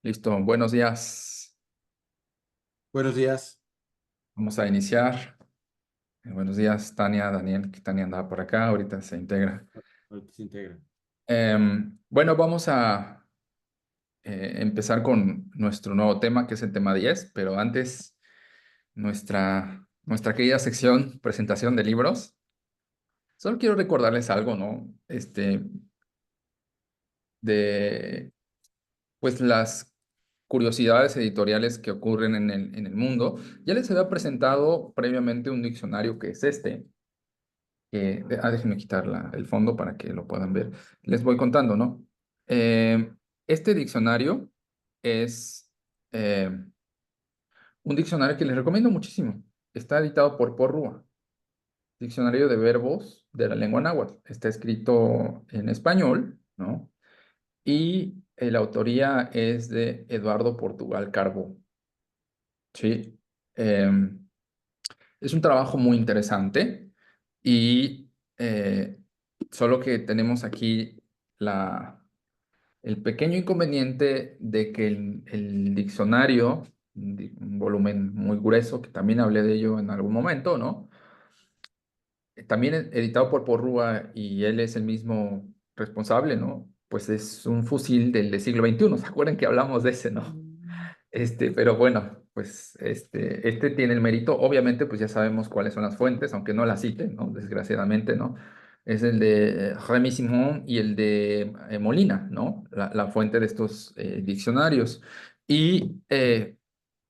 Listo, buenos días. Buenos días. Vamos a iniciar. Buenos días, Tania, Daniel, que Tania andaba por acá, ahorita se integra. Ahorita se integra. Bueno, vamos a empezar con nuestro nuevo tema, que es el tema 10, pero antes nuestra querida sección, presentación de libros. Solo quiero recordarles algo, ¿no? De pues las curiosidades editoriales que ocurren en el mundo. Ya les había presentado previamente un diccionario que es este. Déjenme quitar el fondo para que lo puedan ver. Les voy contando, ¿no? Este diccionario es eh, un diccionario que les recomiendo muchísimo. Está editado por Porrúa, Diccionario de Verbos de la Lengua Náhuatl. Está escrito en español, ¿no? Y la autoría es de Eduardo Portugal Carbo. Sí. Es un trabajo muy interesante y solo que tenemos aquí la, el pequeño inconveniente de que el diccionario, un volumen muy grueso, que también hablé de ello en algún momento, ¿no? También editado por Porrúa y él es el mismo responsable, ¿no? Pues es un fusil del siglo XXI. ¿Se acuerdan que hablamos de ese, no? Pero bueno, pues este tiene el mérito. Obviamente, pues ya sabemos cuáles son las fuentes, aunque no las citen, ¿no? Desgraciadamente, ¿no? Es el de Rémy Simon y el de Molina, ¿no? La fuente de estos diccionarios. Y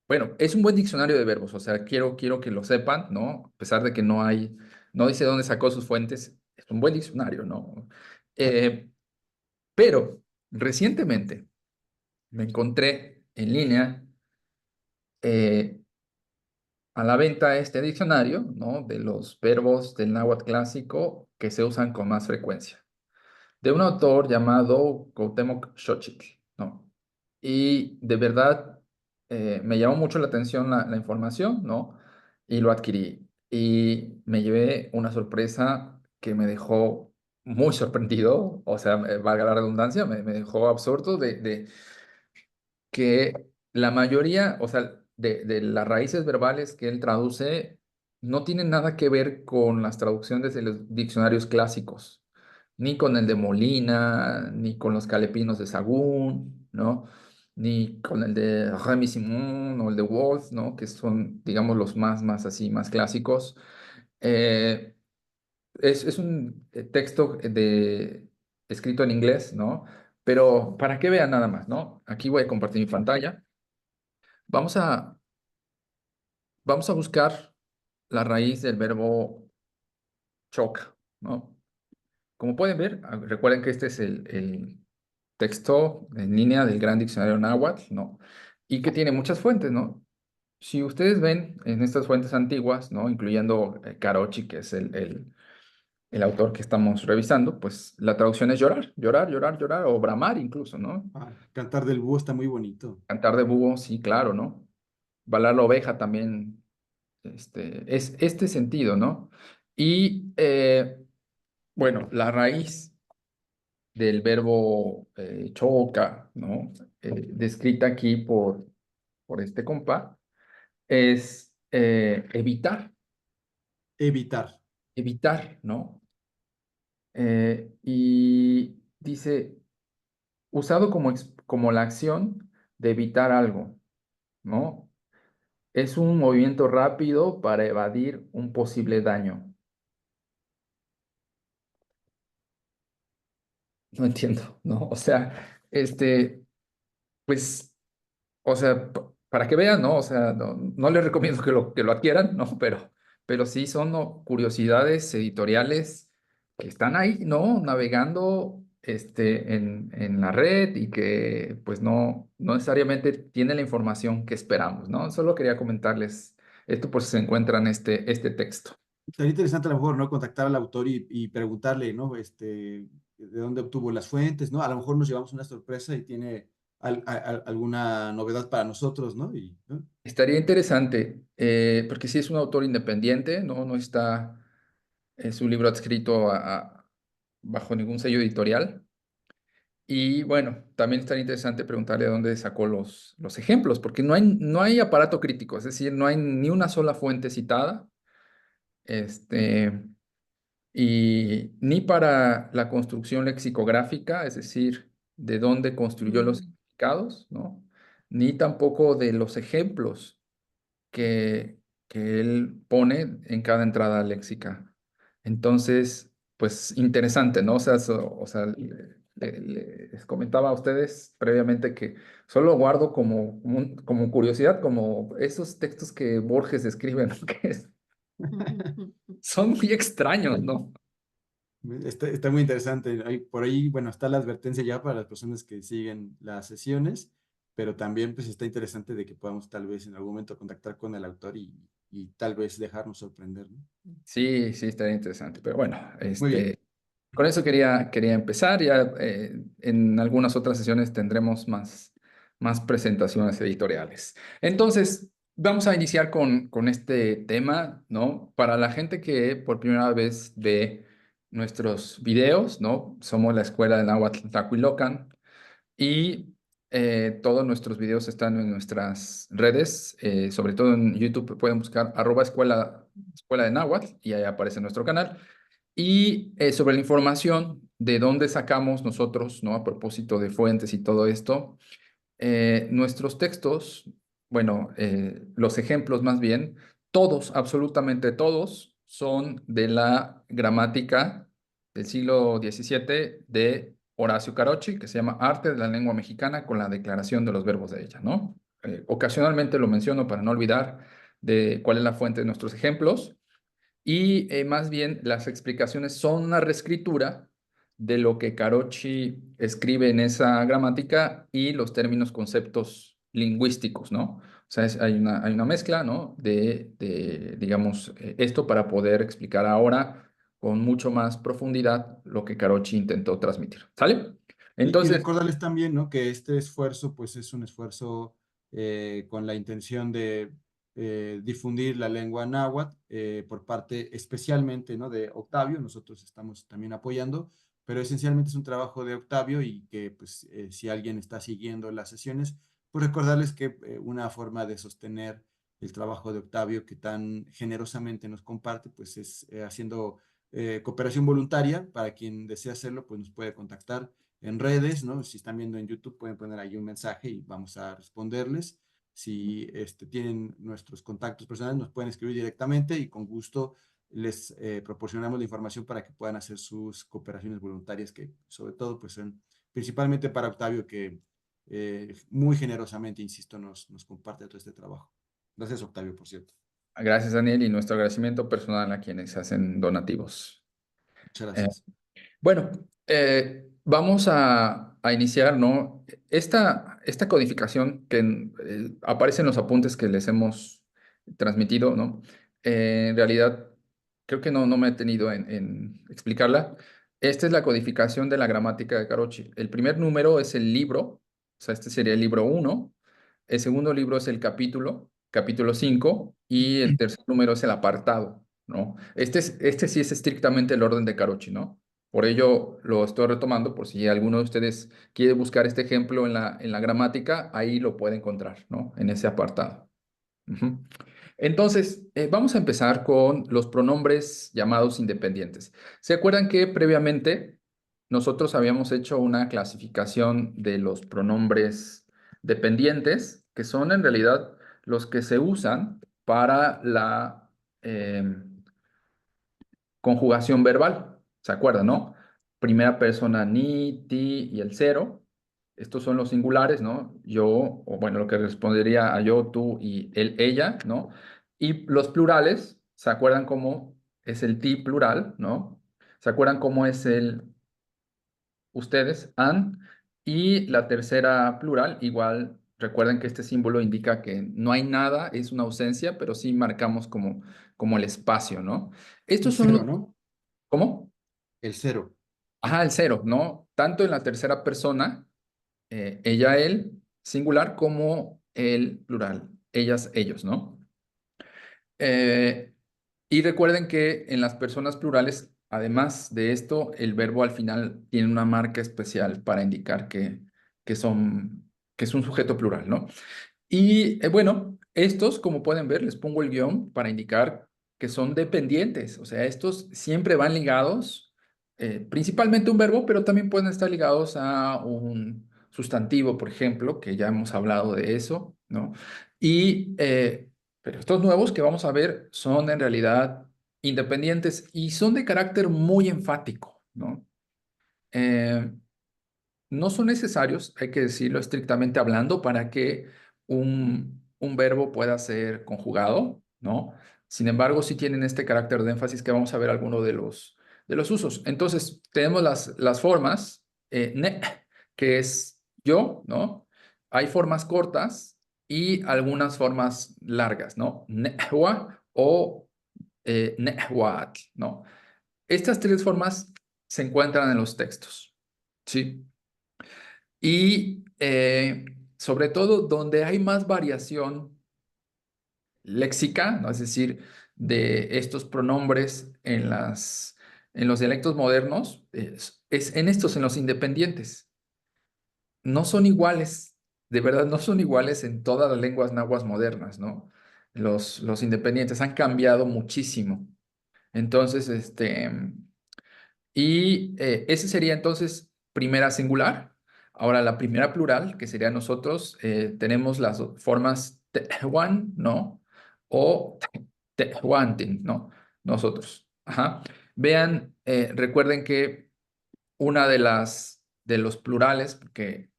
bueno, es un buen diccionario de verbos, o sea, quiero que lo sepan, ¿no? A pesar de que no dice dónde sacó sus fuentes, es un buen diccionario, ¿no? Eh, pero recientemente me encontré en línea eh, a la venta este diccionario, ¿no? De los verbos del náhuatl clásico que se usan con más frecuencia, de un autor llamado Cuauhtémoc Xochitl, ¿no? Y de verdad me llamó mucho la atención la información, ¿no? Y lo adquirí. Y me llevé una sorpresa que me dejó muy sorprendido, o sea, valga la redundancia, me dejó absorto de que la mayoría, o sea, de las raíces verbales que él traduce no tienen nada que ver con las traducciones de los diccionarios clásicos, ni con el de Molina, ni con los calepinos de Sagún, ¿no? Ni con el de Rémy Simon o el de Wolf, ¿no? Que son, digamos, los más así, más clásicos. Eh, es un texto escrito en inglés, ¿no? Pero para que vean nada más, ¿no? Aquí voy a compartir mi pantalla. Vamos a, vamos a buscar la raíz del verbo choca, ¿no? Como pueden ver, recuerden que este es el texto en línea del Gran Diccionario Náhuatl, ¿no? Y que tiene muchas fuentes, ¿no? Si ustedes ven en estas fuentes antiguas, ¿no? Incluyendo Carochi, que es el autor que estamos revisando, pues la traducción es llorar, llorar, llorar, llorar, o bramar incluso, ¿no? Cantar del búho está muy bonito. Cantar de búho, sí, claro, ¿no? Balar la oveja también, es este sentido, ¿no? Y bueno, la raíz del verbo choca, ¿no? Descrita aquí por este compa, es Evitar. evitar, ¿no? Y dice, usado como la acción de evitar algo, ¿no? Es un movimiento rápido para evadir un posible daño. No entiendo, ¿no? O sea, pues, o sea, para que vean, ¿no? O sea, no les recomiendo que lo adquieran, ¿no? Pero sí son, ¿no? Curiosidades editoriales que están ahí, ¿no? Navegando, en la red y que, pues, no necesariamente tienen la información que esperamos, ¿no? Solo quería comentarles esto por si se encuentran este texto. Sería interesante a lo mejor, ¿no? Contactar al autor y preguntarle, ¿no? De dónde obtuvo las fuentes, ¿no? A lo mejor nos llevamos una sorpresa y tiene alguna novedad para nosotros, ¿no? ¿No? Estaría interesante, porque sí es un autor independiente, no está su libro adscrito bajo ningún sello editorial. Y bueno, también estaría interesante preguntarle de dónde sacó los ejemplos, porque no hay aparato crítico, es decir, no hay ni una sola fuente citada, este, y ni para la construcción lexicográfica, es decir, de dónde construyó los Mm, significados, ¿no? Ni tampoco de los ejemplos que, que él pone en cada entrada léxica. Entonces, pues interesante, ¿no? O sea, les comentaba a ustedes previamente que solo guardo como curiosidad, como esos textos que Borges escribe, ¿no? Son muy extraños, ¿no? Está muy interesante. Por ahí, bueno, está la advertencia ya para las personas que siguen las sesiones, pero también pues está interesante de que podamos tal vez en algún momento contactar con el autor y tal vez dejarnos sorprender, ¿no? Sí, sí, estaría interesante. Pero bueno, Muy bien. con eso quería empezar. Ya en algunas otras sesiones tendremos más presentaciones editoriales. Entonces, vamos a iniciar con este tema, ¿no? Para la gente que por primera vez ve nuestros videos, ¿no? Somos la Escuela de Náhuatl Tlahuilocan y todos nuestros videos están en nuestras redes, sobre todo en YouTube pueden buscar @escuela de Náhuatl y ahí aparece nuestro canal. Y sobre la información de dónde sacamos nosotros, ¿no? A propósito de fuentes y todo esto, nuestros textos, bueno, los ejemplos más bien, todos, absolutamente todos, son de la gramática del siglo XVII de Horacio Carochi, que se llama Arte de la Lengua Mexicana con la declaración de los verbos de ella, ¿no? Ocasionalmente lo menciono para no olvidar de cuál es la fuente de nuestros ejemplos. Y más bien las explicaciones son una reescritura de lo que Carochi escribe en esa gramática y los términos, conceptos lingüísticos, ¿no? O sea, hay una mezcla, ¿no? Digamos, esto para poder explicar ahora con mucho más profundidad lo que Carochi intentó transmitir. ¿Sale? Y Entonces, recordarles también, ¿no? Que este esfuerzo, pues es un esfuerzo con la intención de difundir la lengua náhuatl por parte especialmente, ¿no? De Octavio. Nosotros estamos también apoyando, pero esencialmente es un trabajo de Octavio y que, pues, si alguien está siguiendo las sesiones, pues recordarles que una forma de sostener el trabajo de Octavio que tan generosamente nos comparte, pues es haciendo cooperación voluntaria. Para quien desea hacerlo, pues nos puede contactar en redes, ¿no? Si están viendo en YouTube, pueden poner ahí un mensaje y vamos a responderles. Si tienen nuestros contactos personales, nos pueden escribir directamente y con gusto les proporcionamos la información para que puedan hacer sus cooperaciones voluntarias, que sobre todo, pues son principalmente para Octavio, que muy generosamente, insisto, nos comparte todo este trabajo. Gracias, Octavio, por cierto. gracias, Daniel, y nuestro agradecimiento personal a quienes hacen donativos. Muchas Eh, gracias. Bueno, vamos a iniciar, ¿no? Esta codificación que aparece en los apuntes que les hemos transmitido, ¿no? En realidad, creo que no me he detenido en explicarla. Esta es la codificación de la gramática de Carochi. El primer número es el libro, o sea, este sería el libro uno. El segundo libro es el capítulo 5, y el tercer número es el apartado, ¿no? Este sí es estrictamente el orden de Carochi, ¿no? Por ello lo estoy retomando por si alguno de ustedes quiere buscar este ejemplo en la gramática, ahí lo puede encontrar, ¿no? En ese apartado. Ujú. Entonces, vamos a empezar con los pronombres llamados independientes. ¿Se acuerdan que previamente nosotros habíamos hecho una clasificación de los pronombres dependientes, que son en realidad los que se usan para la conjugación verbal? ¿Se acuerdan, no? Primera persona ni, ti y el cero. Estos son los singulares, ¿no? Yo, o bueno, lo que respondería a yo, tú y él, ella, ¿no? Y los plurales, ¿se acuerdan cómo es el ti plural, ¿no? ¿Se acuerdan cómo es el ustedes, an? Y la tercera plural, igual, recuerden que este símbolo indica que no hay nada, es una ausencia, pero sí marcamos como el espacio, ¿no? El Estos son los... cero, ¿no? ¿Cómo? El cero. Ajá, el cero, ¿no? Tanto en la tercera persona, ella, él, singular, como el plural, ellas, ellos, ¿no? Eh, y recuerden que en las personas plurales además de esto, el verbo al final tiene una marca especial para indicar que son, que es un sujeto plural, ¿no? Y bueno, estos, como pueden ver, les pongo el guión para indicar que son dependientes. O sea, estos siempre van ligados, principalmente un verbo, pero también pueden estar ligados a un sustantivo, por ejemplo, que ya hemos hablado de eso, ¿no? Y, pero estos nuevos que vamos a ver son en realidad independientes y son de carácter muy enfático, ¿no? Eh, no son necesarios, hay que decirlo estrictamente hablando, para que un verbo pueda ser conjugado, ¿no? Sin embargo, sí tienen este carácter de énfasis que vamos a ver alguno de los usos. Entonces, tenemos las formas, ne, que es yo, ¿no? Hay formas cortas y algunas formas largas, ¿no? Nehua o nehuatl, ¿no? Estas tres formas se encuentran en los textos, ¿sí? Y sobre todo donde hay más variación léxica, ¿no? Es decir, de estos pronombres en los dialectos modernos, es en estos, en los independientes. No son iguales, de verdad, no son iguales en todas las lenguas náhuatl modernas, ¿no? Los independientes han cambiado muchísimo. Entonces, y ese sería entonces primera singular. Ahora la primera plural, que sería nosotros, tenemos las formas tehuan, ¿no? O tehuantin, ¿no? Nosotros. Ajá. Vean, recuerden que una de los plurales, porque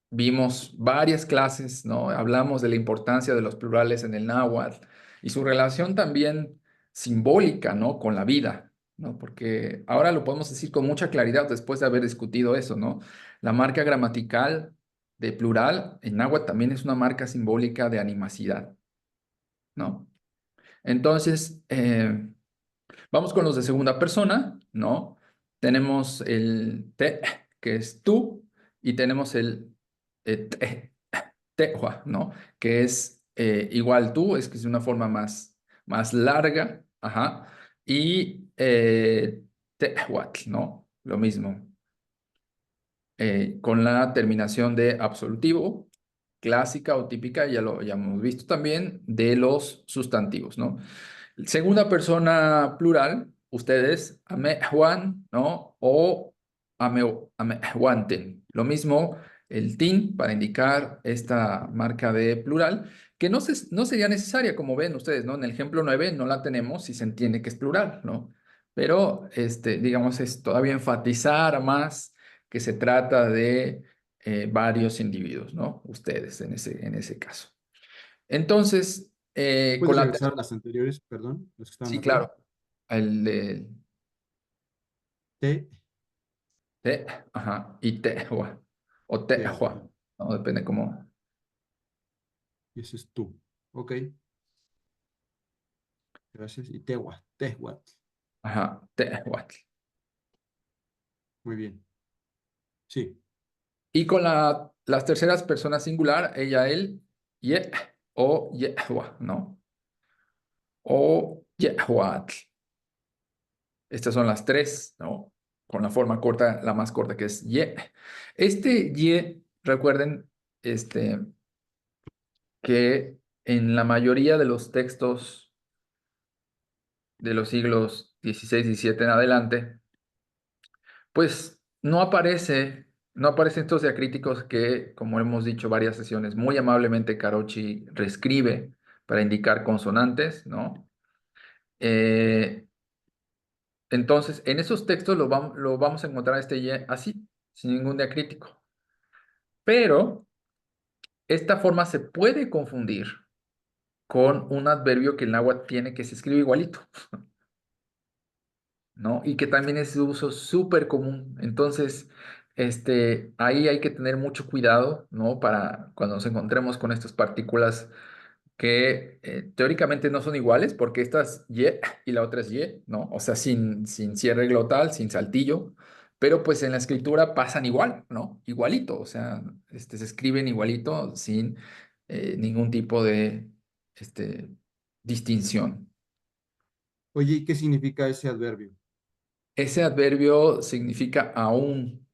vimos varias clases, ¿no? Hablamos de la importancia de los plurales en el náhuatl y su relación también simbólica, ¿no? Con la vida, ¿no? Porque ahora lo podemos decir con mucha claridad después de haber discutido eso, ¿no? La marca gramatical de plural en náhuatl también es una marca simbólica de animacidad, ¿no? Entonces, vamos con los de segunda persona, ¿no? Tenemos el te, que es tú, y tenemos el te, tehua, ¿no? Que es igual tú, es que es una forma más larga, ajá, y tehuatl, ¿no? Lo mismo, con la terminación de absolutivo, clásica o típica, ya hemos visto también, de los sustantivos, ¿no? Segunda persona plural, ustedes, amejuan, ¿no? O amejuanten. Lo mismo el tin para indicar esta marca de plural, que no sería necesaria, como ven ustedes, ¿no? En el ejemplo 9 no la tenemos y se entiende que es plural, ¿no? Pero, digamos, es todavía enfatizar más que se trata de varios individuos, ¿no? Ustedes en ese caso. Entonces, con ¿Puedes la regresar a las anteriores, perdón, las que estaban sí, arriba? claro. El de Te, te, ajá, y tehua, o Tehua. tehua, ¿no? Depende cómo, Y ese es tú. Ok, gracias. Y Tehua, Tehuatl. ajá, tehuatl. Muy bien. Sí, Y con las terceras personas singular, ella, él, ye, o yehua, ¿no? O yehuatl. Estas son las tres, ¿no? Con la forma corta, la más corta que es ye. Este ye, recuerden, que en la mayoría de los textos de los siglos XVI y XVII en adelante, pues no aparecen estos diacríticos que, como hemos dicho varias sesiones, muy amablemente Carochi reescribe para indicar consonantes, ¿no? Eh, entonces, en esos textos lo vamos a encontrar este ye así, sin ningún diacrítico. Pero esta forma se puede confundir con un adverbio que el náhuatl tiene que se escribe igualito, ¿no? Y que también es de uso súper común. Entonces, ahí hay que tener mucho cuidado, ¿no? Para cuando nos encontremos con estas partículas que teóricamente no son iguales, porque esta es y la otra es y, ¿no? O sea, sin cierre glotal, sin saltillo, pero pues en la escritura pasan igual, ¿no? Igualito, o sea, se escriben igualito sin ningún tipo de distinción. oye, ¿y qué significa ese adverbio? Ese adverbio significa aún,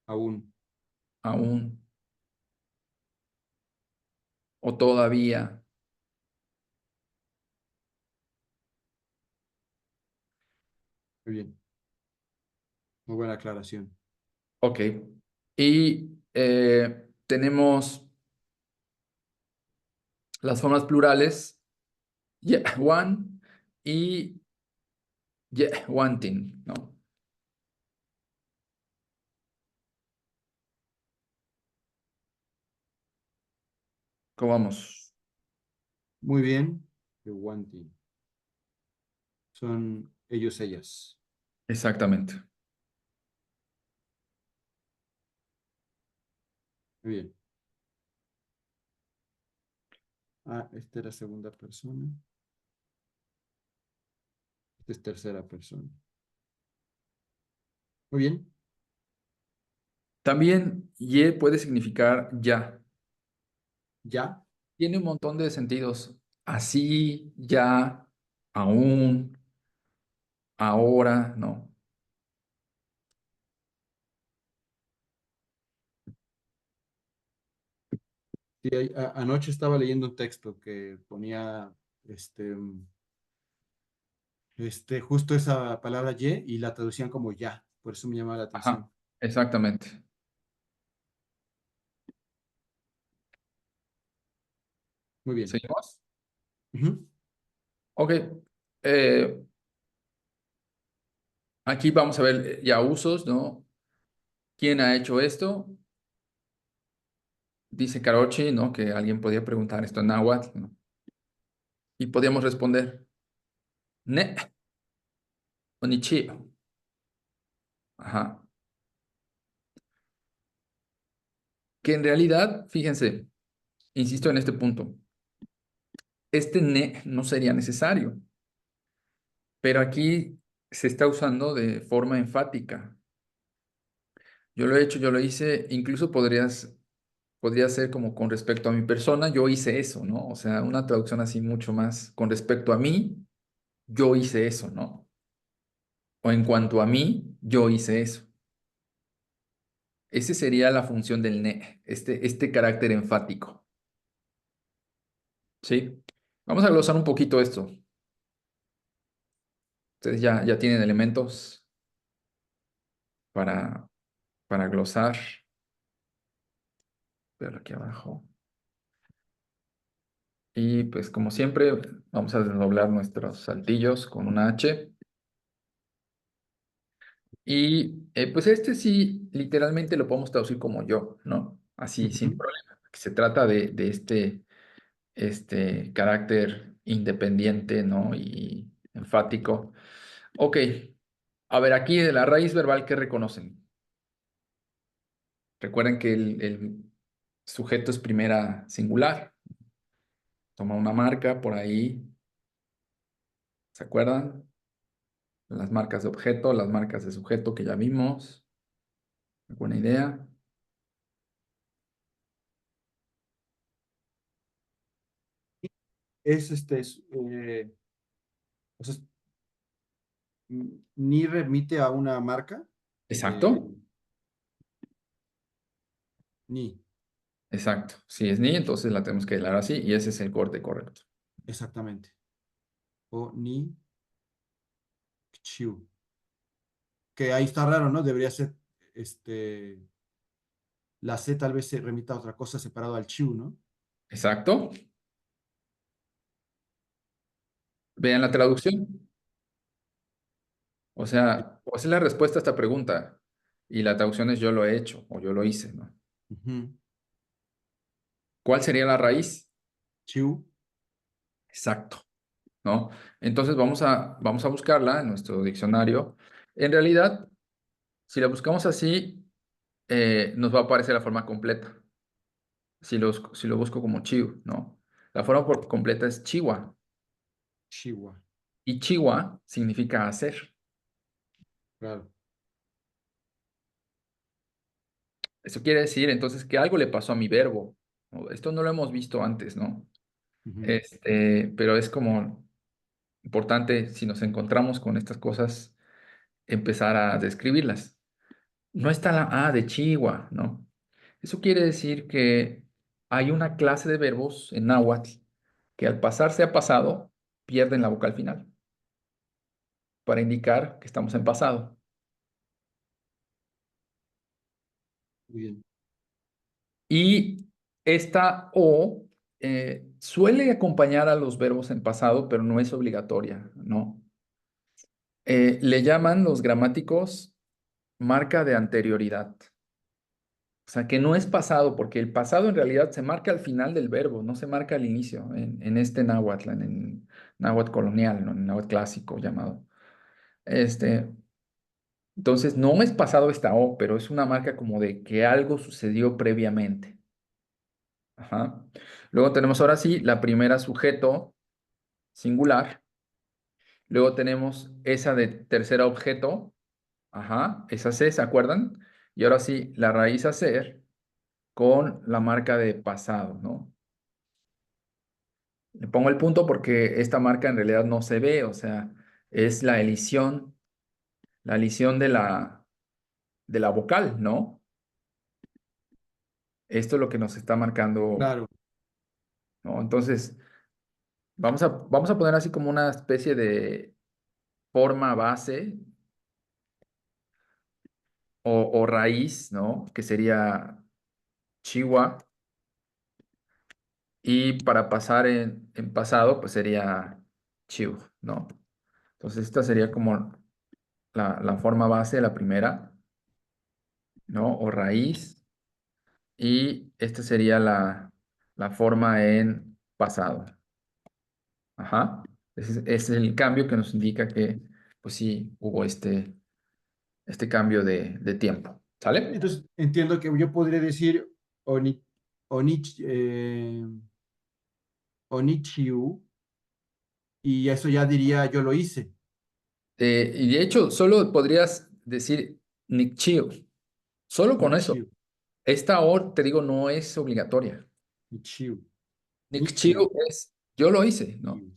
Aún. aún o todavía. Muy bien. Muy buena aclaración. Ok. Y tenemos las formas plurales, one y wanting, ¿no? ¿Cómo vamos? Muy bien. The wanting. Son ellos, ellas. Exactamente. Muy bien. Ah, esta era segunda persona. Esta es tercera persona. Muy bien. También ye puede significar ya. Ya. Tiene un montón de sentidos. Así, ya, aún, ahora, ¿no? Sí, anoche estaba leyendo un texto que ponía este, justo esa palabra y la traducían como ya. Por eso me llamaba la Ajá, atención. exactamente. Muy bien. ¿Seguimos? Ujú. Ok. eh, Aquí vamos a ver ya usos, ¿no? ¿Quién ha hecho esto? Dice Carochi, ¿no? Que alguien podía preguntar esto en náhuatl, ¿no? Y podíamos responder, ne o ni chi. Ajá. Que en realidad, fíjense, insisto en este punto, este ne no sería necesario, pero aquí se está usando de forma enfática. Yo lo he hecho, yo lo hice, incluso podría ser como con respecto a mi persona, yo hice eso, ¿no? O sea, una traducción así mucho más con respecto a mí, yo hice eso, ¿no? O en cuanto a mí, yo hice eso. Ese sería la función del ne, este carácter enfático, ¿sí? Vamos a glosar un poquito esto. Ustedes ya tienen elementos para, para glosar. Pero aquí abajo. Y pues como siempre, vamos a desdoblar nuestros saltillos con una H. Y pues este sí, literalmente lo podemos traducir como yo, ¿no? Así, sin Ujú. problema. Se trata de este carácter independiente, ¿no? Y enfático. Ok, a ver, aquí de la raíz verbal, ¿qué reconocen? Recuerden que el sujeto es primera singular. Toma una marca por ahí, ¿se acuerdan? Las marcas de objeto, las marcas de sujeto que ya vimos. ¿Alguna idea? O sea, ni remite a una marca. eh, Exacto, ni, exacto. Si es ni, entonces la tenemos que hilar así y ese es el corte correcto. exactamente. O ni, chiu. Que ahí está raro, ¿no? Debería ser, este, la C tal vez se remita a otra cosa separado al chiu, ¿no? Exacto. Vean la Pero, traducción. O sea, o esa es la respuesta a esta pregunta. Y la traducción es yo lo he hecho o yo lo hice, ¿no? ujú, ¿Cuál sería la raíz? chiu, Exacto, ¿no? Entonces vamos a buscarla en nuestro diccionario. En realidad, si la buscamos así, nos va a aparecer la forma completa. Si lo busco como chivo, ¿no? La forma completa es chiwa. chiwa, Y chiwa significa hacer. claro. Eso quiere decir entonces que algo le pasó a mi verbo, ¿no? Esto no lo hemos visto antes, ¿no? Ujú. Pero es como importante si nos encontramos con estas cosas, empezar a describirlas. No está la A de Chihuahua, ¿no? Eso quiere decir que hay una clase de verbos en náhuatl que al pasarse a pasado pierden la vocal final para indicar que estamos en pasado. Muy bien. Y esta O suele acompañar a los verbos en pasado, pero no es obligatoria, ¿no? Le llaman los gramáticos marca de anterioridad. O sea, que no es pasado, porque el pasado en realidad se marca al final del verbo, no se marca al inicio, en este náhuatl, en el náhuatl colonial, ¿no? En el náhuatl clásico llamado. Este, entonces, no es pasado esta O, pero es una marca como de que algo sucedió previamente. Ajá. Luego tenemos ahora sí la primera sujeto singular. Luego tenemos esa de tercera objeto. Ajá, esa C, ¿se acuerdan? Y ahora sí, la raíz hacer con la marca de pasado, ¿no? Le pongo el punto porque esta marca en realidad no se ve, o sea, es la elisión de la vocal, ¿no? Esto es lo que nos está marcando, Claro. ¿no? Entonces, vamos a poner así como una especie de forma base o raíz, ¿no? Que sería Chihuahua. Y para pasar en pasado, pues sería Chiu, ¿no? Entonces, esta sería como la forma base, la primera, ¿no? O raíz. Y esta sería la forma en pasado. Ajá. Ese es el cambio que nos indica que, pues sí, hubo este cambio de tiempo. ¿Sale? Entonces, entiendo que yo podría decir oni, onich, onichiu, y eso ya diría yo lo hice. Y de hecho, solo podrías decir Nikchiu. Solo con eso. Nichiu, Esta O, te digo, no es obligatoria. nichiu, nichiu, Nikchiu es, yo lo hice, ¿no? nichiu,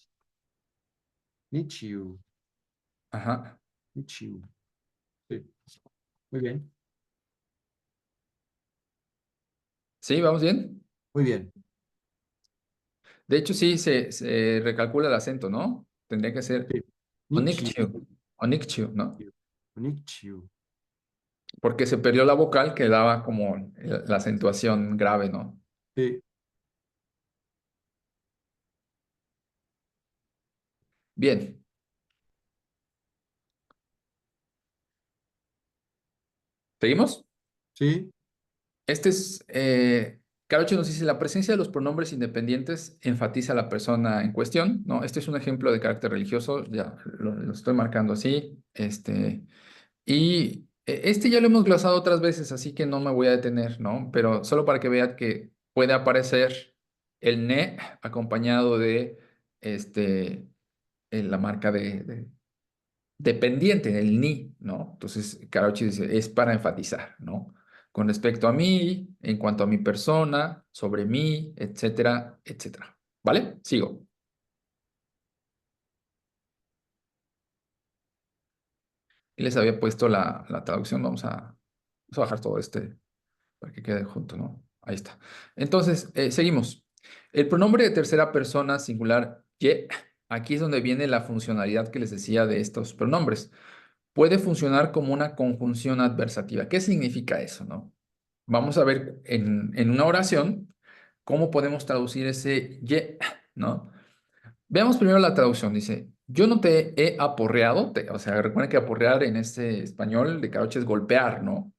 nichiu, Ajá. nichiu. Sí, muy bien, ¿Sí? ¿Vamos bien? muy bien. De hecho, sí, se recalcula el acento, ¿no? Tendría que ser Sí. Nichiu, Onikchiu. Onikchiu, ¿no? nichiu. Porque se perdió la vocal que daba como la acentuación grave, ¿no? Sí, Bien, ¿seguimos? sí, Este es, Carocho nos dice, la presencia de los pronombres independientes enfatiza a la persona en cuestión, ¿no? Este es un ejemplo de carácter religioso, ya lo estoy marcando así, y este ya lo hemos glosado otras veces, así que no me voy a detener, ¿no? Pero solo para que vean que puede aparecer el ne acompañado de, este, la marca de dependiente, el ni, ¿no? Entonces, Carauchi dice, es para enfatizar, ¿no? Con respecto a mí, en cuanto a mi persona, sobre mí, etcétera, etcétera. ¿Vale? Sigo. Y les había puesto la traducción, vamos a bajar todo para que quede junto, ¿no? Ahí está. Entonces, seguimos. El pronombre de tercera persona singular, ye, aquí es donde viene la funcionalidad que les decía de estos pronombres. Puede funcionar como una conjunción adversativa. ¿Qué significa eso, no? Vamos a ver en una oración cómo podemos traducir ese ye, ¿no? Veamos primero la traducción. Dice, yo no te he aporreado, o sea, recuerden que aporrear en este español de Caroche es golpear, ¿no?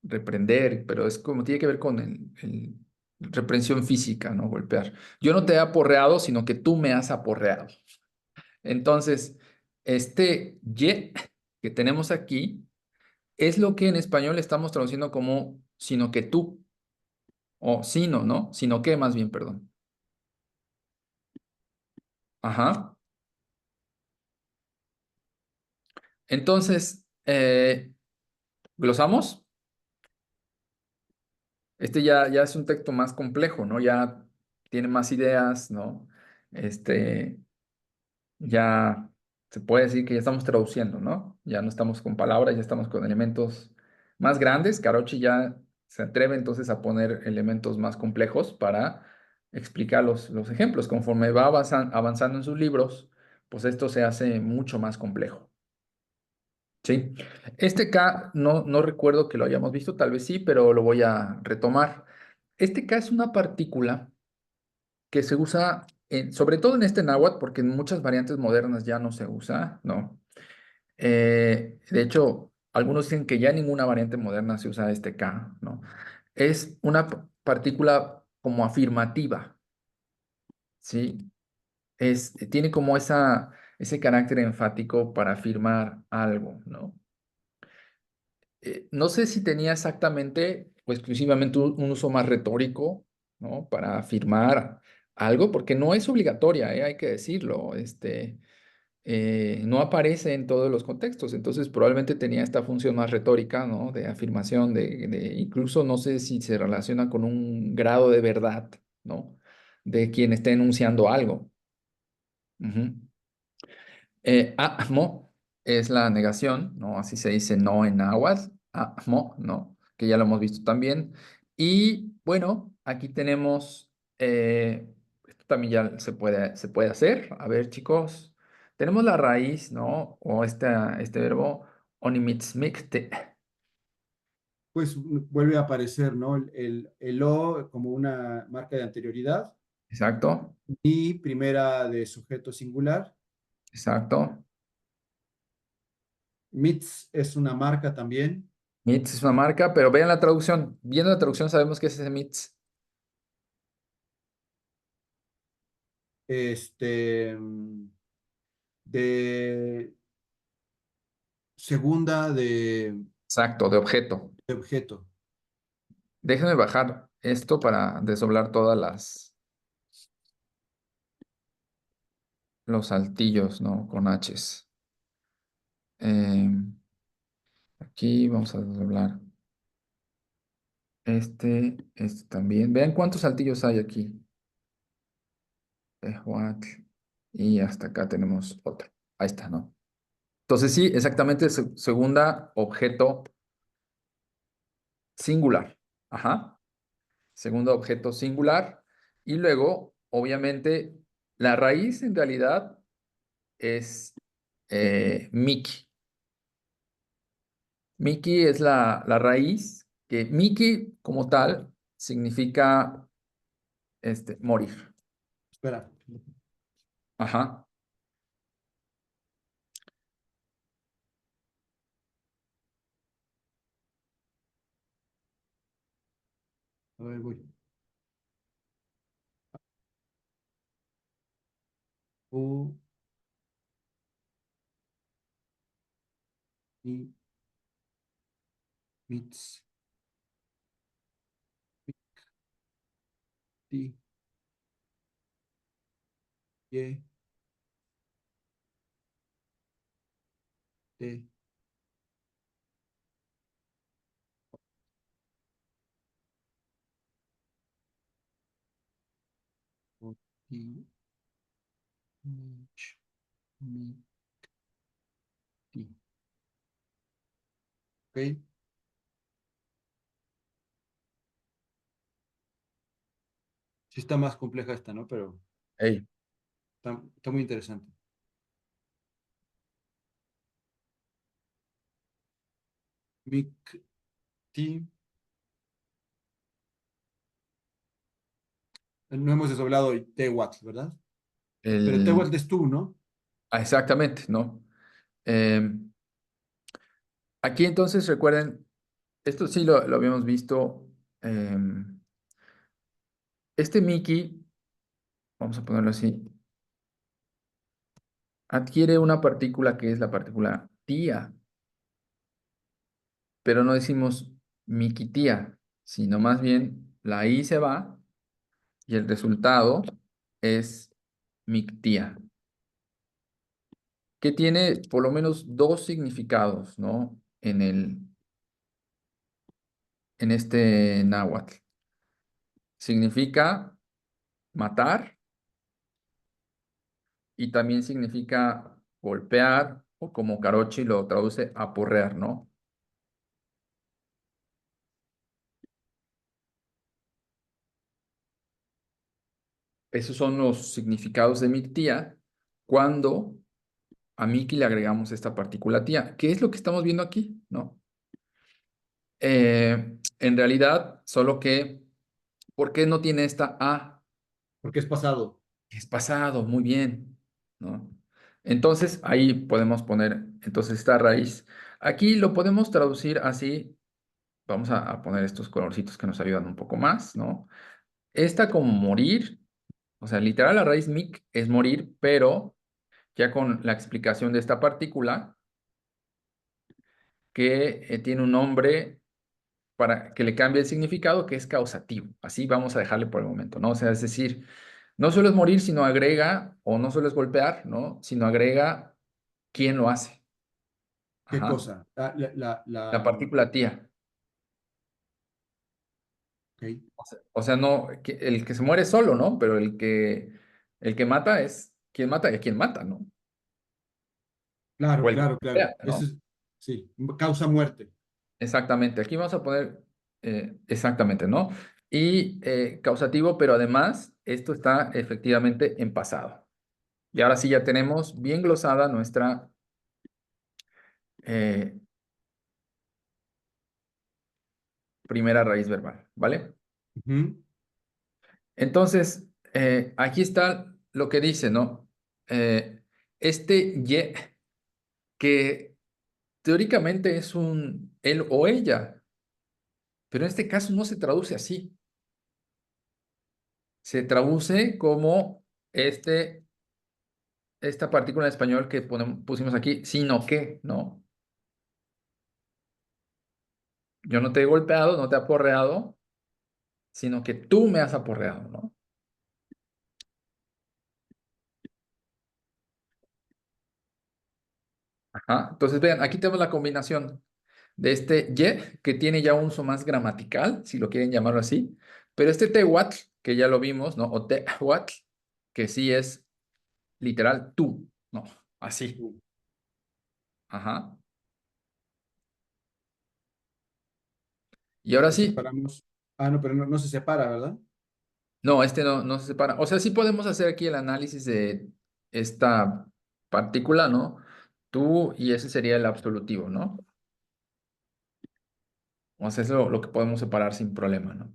Reprender, pero es como tiene que ver con el reprensión física, ¿no? Golpear. Yo no te he aporreado, sino que tú me has aporreado. Entonces, este ye que tenemos aquí es lo que en español estamos traduciendo como sino que tú, o sino, ¿no? Sino que más bien, perdón. Ajá. Entonces, glosamos. Este ya es un texto más complejo, ¿no? Ya tiene más ideas, ¿no? Este, ya. Se puede decir que ya estamos traduciendo, ¿no? Ya no estamos con palabras, ya estamos con elementos más grandes. Carochi ya se atreve entonces a poner elementos más complejos para explicar los ejemplos. Conforme va avanzando en sus libros, pues esto se hace mucho más complejo. ¿Sí? Este K no recuerdo que lo hayamos visto, tal vez sí, pero lo voy a retomar. Este K es una partícula que se usa sobre todo en este náhuatl, porque en muchas variantes modernas ya no se usa, ¿no? De hecho, algunos dicen que ya en ninguna variante moderna se usa este K, ¿no? Es una partícula como afirmativa, ¿sí? Tiene como ese carácter enfático para afirmar algo, ¿no? No sé si tenía exactamente o exclusivamente un uso más retórico, ¿no? Para afirmar algo, porque no es obligatoria, hay que decirlo. No aparece en todos los contextos, entonces probablemente tenía esta función más retórica, ¿no? De afirmación, incluso no sé si se relaciona con un grado de verdad, ¿no? De quien está enunciando algo. Ujú. Amo es la negación, ¿no? Así se dice no en náhuatl, amo, ¿no? Que ya lo hemos visto también. Y bueno, aquí tenemos, esto también ya se puede hacer. A ver, chicos, tenemos la raíz, ¿no? O este verbo, onimitzmikte. Pues vuelve a aparecer, ¿no? El o como una marca de anterioridad Exacto, y primera de sujeto singular. exacto. Mitz es una marca también. Mitz es una marca, pero vean la traducción. Viendo la traducción sabemos que es ese mitz. Este, de segunda Exacto, de objeto. de objeto. Déjenme bajar esto para desdoblar todas los saltillos, ¿no? Con H's. Aquí vamos a desdoblar este también. Vean cuántos saltillos hay aquí. Tehuatl. Y hasta acá tenemos otro. Ahí está, ¿no? Entonces sí, exactamente, segunda objeto singular. Ajá. Segundo objeto singular. Y luego, obviamente, la raíz en realidad es Miki. Miki es la raíz, que Miki como tal significa morir. Espera. Ajá. A ver, voy. U, I, Mitz, Ti, Ye, Te, O, Ti, Mich, Mi, Ti. ¿Ok? Sí está más compleja esta, ¿no? Pero Ey. está muy interesante. Mic, Ti. No hemos desdoblado Tehuatl, ¿verdad? Pero El, Tehuatl es tú, ¿no? exactamente, ¿no? Em, Aquí entonces recuerden, esto sí lo habíamos visto. Este Miki, vamos a ponerlo así, adquiere una partícula que es la partícula tía, pero no decimos Mikitía, sino más bien la I se va y el resultado es Mictía, que tiene por lo menos dos significados, ¿no? En este náhuatl. Significa matar y también significa golpear, o como Carochi lo traduce, aporrear, ¿no? Esos son los significados de mictía cuando a Miki le agregamos esta partícula tía. ¿Qué es lo que estamos viendo aquí? ¿No? En realidad, solo que, ¿por qué no tiene esta A? Porque es pasado. Es pasado, muy bien, ¿no? Entonces, ahí podemos poner, entonces, esta raíz. Aquí lo podemos traducir así. Vamos a poner estos colorcitos que nos ayudan un poco más, ¿no? Esta como morir, o sea, literal la raíz mic es morir, pero ya con la explicación de esta partícula que tiene un nombre para que le cambie el significado, que es causativo. Así vamos a dejarle por el momento, ¿no? O sea, es decir, no solo es morir, sino agrega, o no solo es golpear, ¿no? Sino agrega quién lo hace. ¿Qué Ajá. cosa? La partícula tía. Ok. O sea, no, el que se muere es solo, ¿no? Pero el que mata es quien mata y a quien mata, ¿no? O Claro, el que claro, claro. golpea, Eso ¿no? es, sí, causa muerte. Exactamente. Aquí vamos a poner exactamente, ¿no? Y causativo, pero además esto está efectivamente en pasado. Y ahora sí ya tenemos bien glosada nuestra eh, primera raíz verbal, ¿vale? Ujú. Entonces, aquí está lo que dice, ¿no? Este ye, que teóricamente es un él o ella, pero en este caso no se traduce así. Se traduce como esta partícula en español que pusimos aquí, sino que, ¿no? Yo no te he golpeado, no te he aporreado, sino que tú me has aporreado, ¿no? Ajá. Entonces, vean, aquí tenemos la combinación de este ye, que tiene ya un uso más gramatical, si lo quieren llamarlo así, pero este tehuatl, que ya lo vimos, ¿no? O tehuatl, que sí es literal tú, ¿no? Así. Ajá. Y ahora Lo sí, separamos. Ah, no, pero no, no se separa, ¿verdad? no, este no se separa. O sea, sí podemos hacer aquí el análisis de esta partícula, ¿no? Tú y ese sería el absolutivo, ¿no? O sea, es lo que podemos separar sin problema, ¿no?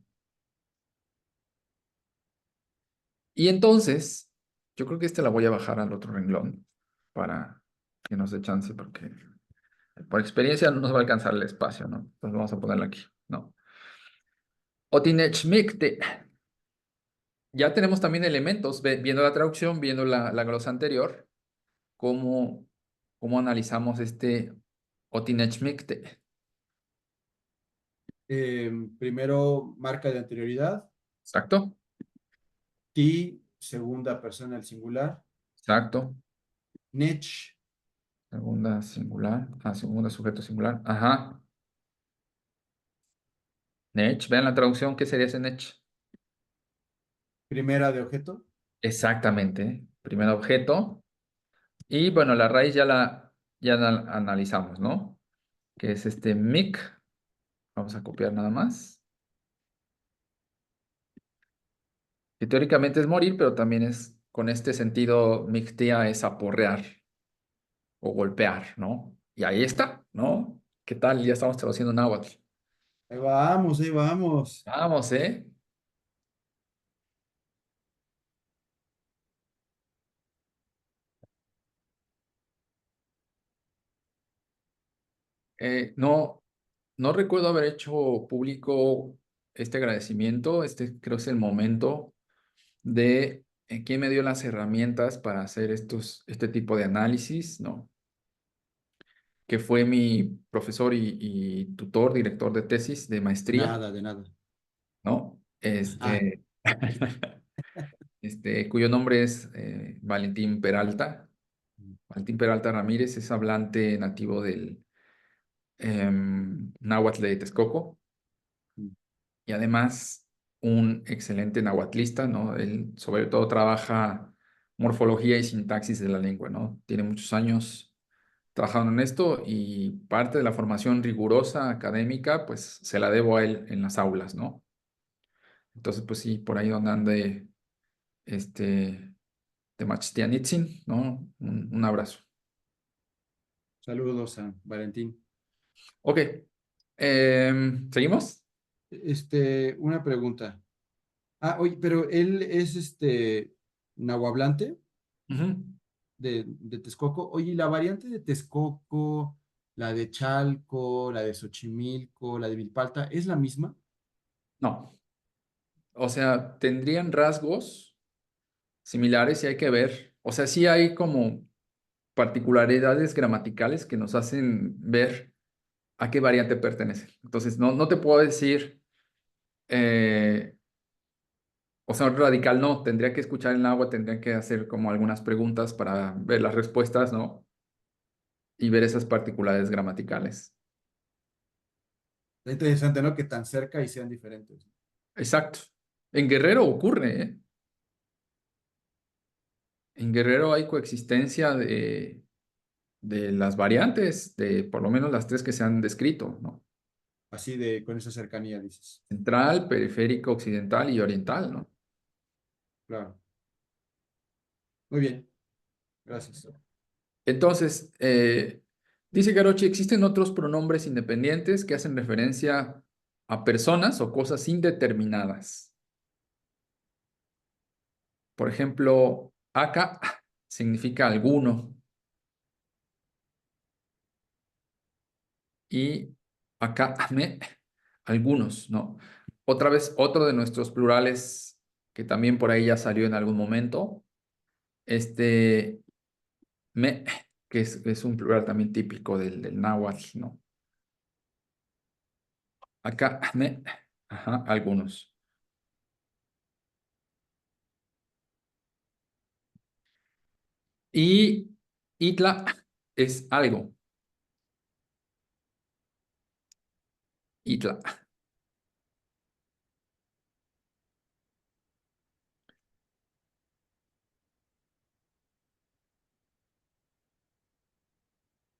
Y entonces, yo creo que este la voy a bajar al otro renglón para que nos dé chance, porque por experiencia no nos va a alcanzar el espacio, ¿no? Entonces vamos a ponerla aquí, ¿no? Otinechmicte. Ya tenemos también elementos, viendo la traducción, viendo la glosa anterior, cómo, cómo analizamos este Otinechmicte. Primero, marca de anterioridad. ¿Exacto? Ti, segunda persona del singular. Exacto. Nech, Segunda singular. Ah, segunda sujeto singular. Ajá. Nech. Vean la traducción, ¿qué sería ese Nech? primera de objeto. Exactamente. Primer objeto. Y bueno, la raíz ya la analizamos, ¿no? Que es este mic. Vamos a copiar nada más. Que teóricamente es morir, pero también es con este sentido mictia es aporrear o golpear, ¿no? Y ahí está, ¿no? ¿Qué tal? Ya estamos traduciendo náhuatl. Ahí vamos, ahí vamos. Vamos, ¿eh? No, no recuerdo haber hecho público este agradecimiento. Este creo es el momento de quién me dio las herramientas para hacer este tipo de análisis, ¿no? Que fue mi profesor y tutor, director de tesis de De maestría, nada, de nada. ¿no? Ah, Cuyo nombre es Valentín Peralta. Valentín Peralta Ramírez es hablante nativo del náhuatl de Texcoco y además un excelente nahuatlista, ¿no? Él sobre todo trabaja morfología y sintaxis de la lengua, ¿no? Tiene muchos años trabajando en esto y parte de la formación rigurosa académica, pues se la debo a él en las aulas, ¿no? Entonces, pues sí, por ahí donde ande este, Temachtitianitzin, ¿no? Un abrazo. Saludos a Valentín. Ok, ¿seguimos? Una pregunta. Ah, oye, pero él es nahuablante Ujú. de Texcoco. Oye, ¿y la variante de Texcoco, la de Chalco, la de Xochimilco, la de Vilpalta, es la misma? No, o sea, tendrían rasgos similares y hay que ver, o sea, sí hay como particularidades gramaticales que nos hacen ver a qué variante pertenecen. Entonces, no te puedo decir, eh, o sea, un radical no, tendría que escuchar el agua, tendría que hacer como algunas preguntas para ver las respuestas, ¿no? Y ver esas particularidades gramaticales. Está interesante, ¿no? Que tan cerca y sean diferentes. Exacto. En Guerrero ocurre, ¿eh? En Guerrero hay coexistencia de las variantes, de por lo menos las tres que se han descrito, ¿no? Así con esa cercanía, dices. Central, periférico, occidental y oriental, ¿no? Claro. Muy bien, gracias. Entonces, dice Garochi, existen otros pronombres independientes que hacen referencia a personas o cosas indeterminadas. Por ejemplo, acá significa alguno y acá me, algunos, ¿no? Otra vez, otro de nuestros plurales que también por ahí ya salió en algún momento, este me, que es un plural también típico del náhuatl, ¿no? Acá me, ajá, algunos. Y itla es algo, itla.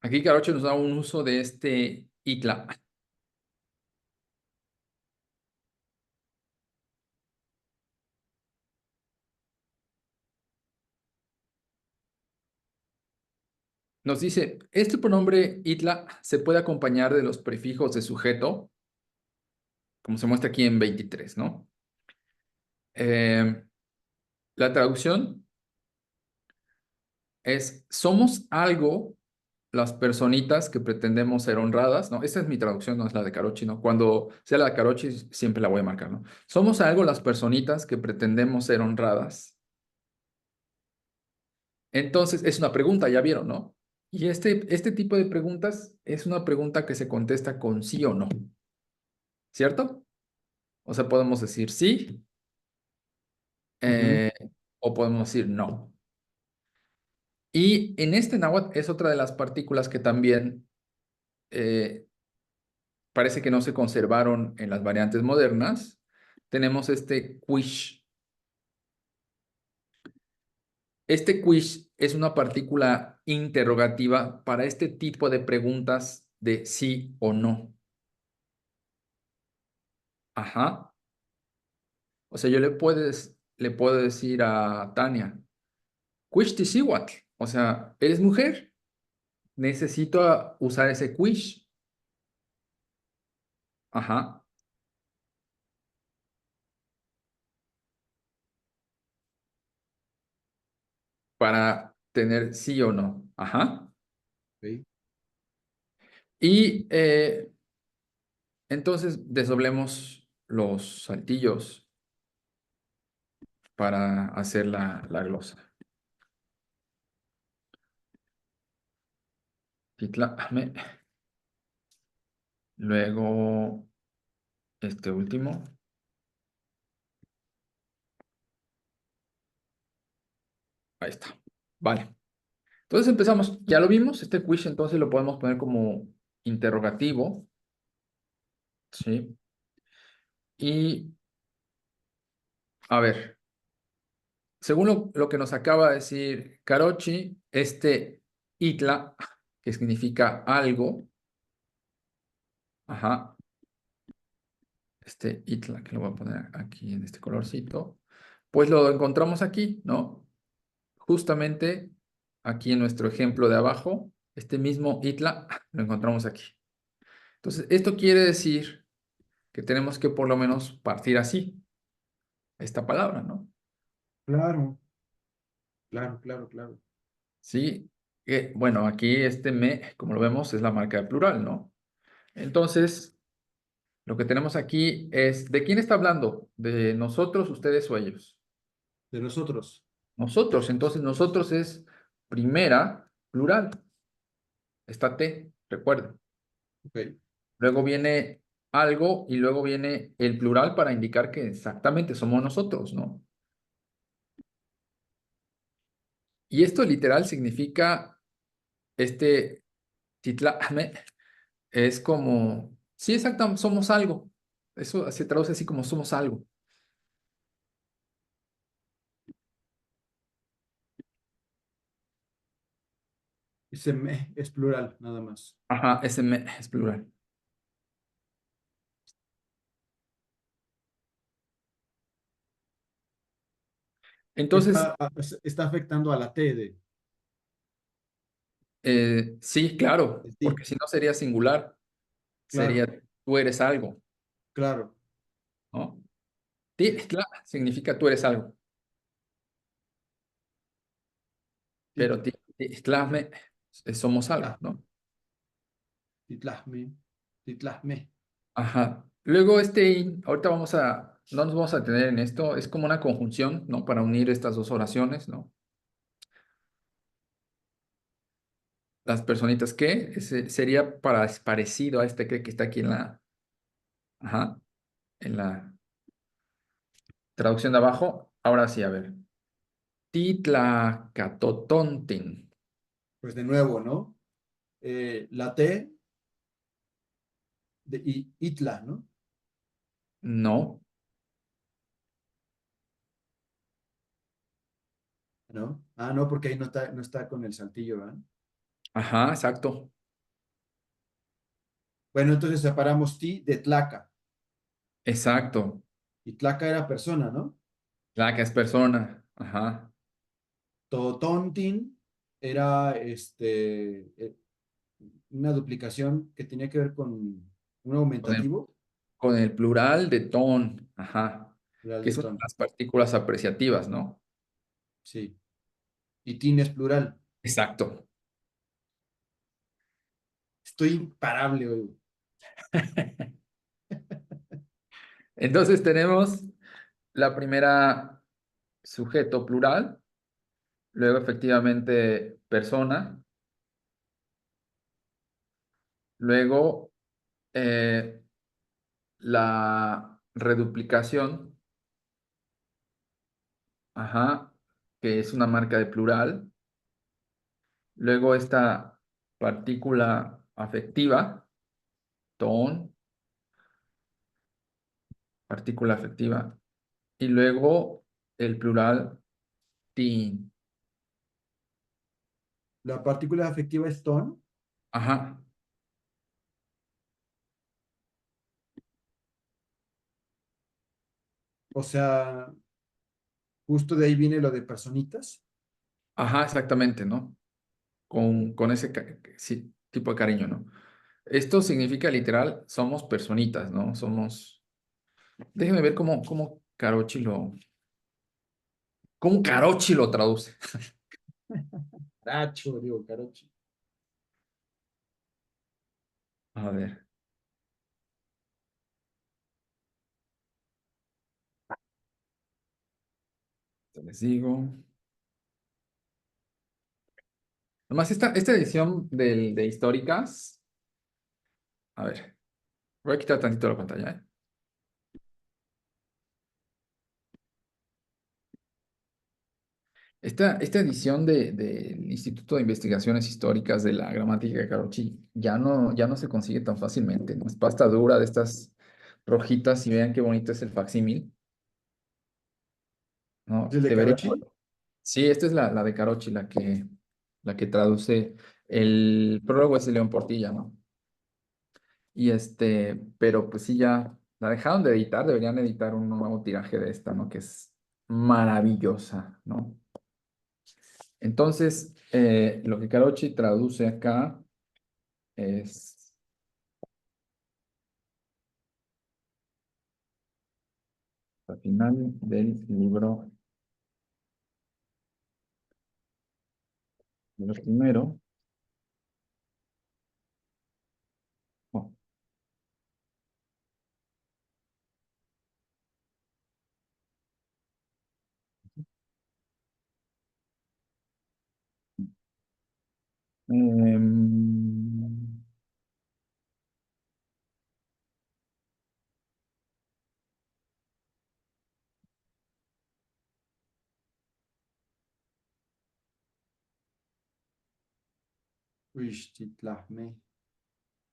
Aquí Carocho nos da un uso de este itla. Nos dice, este pronombre itla se puede acompañar de los prefijos de sujeto, como se muestra aquí en 23, ¿no? Eh, la traducción es, somos algo las personitas que pretendemos ser honradas, ¿no? Esa es mi traducción, no es la de Carochi, ¿no? Cuando sea la de Carochi, siempre la voy a marcar, ¿no? Somos algo las personitas que pretendemos ser honradas. Entonces, es una pregunta, ya vieron, ¿no? Y este tipo de preguntas es una pregunta que se contesta con sí o no, ¿cierto? O sea, podemos decir sí Ujú. eh, o podemos decir no. Y en este náhuatl es otra de las partículas que también eh, parece que no se conservaron en las variantes modernas. Tenemos este quish. Este quish es una partícula interrogativa para este tipo de preguntas de sí o no. Ajá. O sea, yo le puedo decir a Tania, quish tisiwatl. O sea, ¿eres mujer? Necesito usar ese quish. Ajá. Para tener sí o no. Ajá. Ok. Y entonces desdoblemos los saltillos para hacer la glosa. Titlame. Luego este último. Ahí está. Vale. Entonces empezamos. Ya lo vimos. Este quiz entonces lo podemos poner como interrogativo. ¿Sí? Y a ver. según lo que nos acaba de decir Carochi, este itla, que significa algo, ajá, este itla, que lo voy a poner aquí en este colorcito, pues lo encontramos aquí, ¿no? Justamente aquí en nuestro ejemplo de abajo, este mismo itla lo encontramos aquí. Entonces, esto quiere decir que tenemos que por lo menos partir así, esta palabra, ¿no? Claro, claro, claro, claro. Sí, bueno, aquí este me, como lo vemos, es la marca de plural, ¿no? Entonces, lo que tenemos aquí es, ¿de quién está hablando? ¿De nosotros, ustedes o ellos? De nosotros. Nosotros, entonces nosotros es primera, plural, está T, recuerden. Ok. Luego viene algo y luego viene el plural para indicar que exactamente somos nosotros, ¿no? Y esto literal significa, este titlame, es como, sí, exactamente, somos algo. Eso se traduce así como somos algo. Ese me es plural, nada más. Ajá, ese me es plural. Entonces, Está afectando a la T sí, claro, de porque sí. si no sería singular, sería Claro, tú eres algo, claro. ¿no? Sí. Titla significa tú eres algo, pero Titla. titlame somos algo, Titla. ¿no? Titlahme. Titlahme. Ajá. Luego ahorita no nos vamos a detener en esto, es como una conjunción, ¿no? Para unir estas dos oraciones, ¿no? Las personitas que sería parecido a este que está aquí ajá, en la traducción de abajo. Ahora sí, a ver. Titlacatotontin. Pues de nuevo, ¿no? La T de Itla, ¿no? No. ¿No? Ah, no, porque ahí no está con el saltillo, ¿verdad? Ajá, exacto. Bueno, entonces separamos ti de tlaca. Exacto. Y tlaca era persona, ¿no? La que es persona. Ajá. Totontin era una duplicación que tenía que ver con un Con el, aumentativo, con el plural de ton. Ajá. plural Que de es una de ton. las partículas apreciativas, ¿no? Sí. Y tin es plural. Exacto. Estoy imparable hoy. Entonces tenemos la primera sujeto plural, luego efectivamente persona, luego eh, la reduplicación, ajá, que es una marca de plural, luego esta partícula afectiva, ton, partícula afectiva, y luego el plural tin, La partícula afectiva es ton, ajá, o sea, justo de ahí viene lo de personitas. ajá, exactamente, ¿no? Con ese sí, tipo de cariño, ¿no? Esto significa literal, somos personitas, ¿no? Somos. Déjeme ver cómo Carochi lo traduce. Caracho, digo, carochi. A ver, les digo. Nomás esta edición de históricas. A ver, voy a quitar tantito la pantalla, ¿eh? Esta edición del Instituto de Investigaciones Históricas de la Gramática de Carochi ya no se consigue tan fácilmente, ¿no? Es pasta dura de estas rojitas y vean qué bonito es el facsímil, ¿Es ¿no? el de Debería, carochi? Sí, esta es la de Carochi, la que traduce. El prólogo es de León Portilla, ¿no? Y pero pues sí, ya la dejaron de editar, deberían editar un nuevo tiraje de esta, ¿no? Que es maravillosa, ¿no? Entonces, lo que Carochi traduce acá es al final del libro, de lo primero. Oh, em, Uixtitlahme,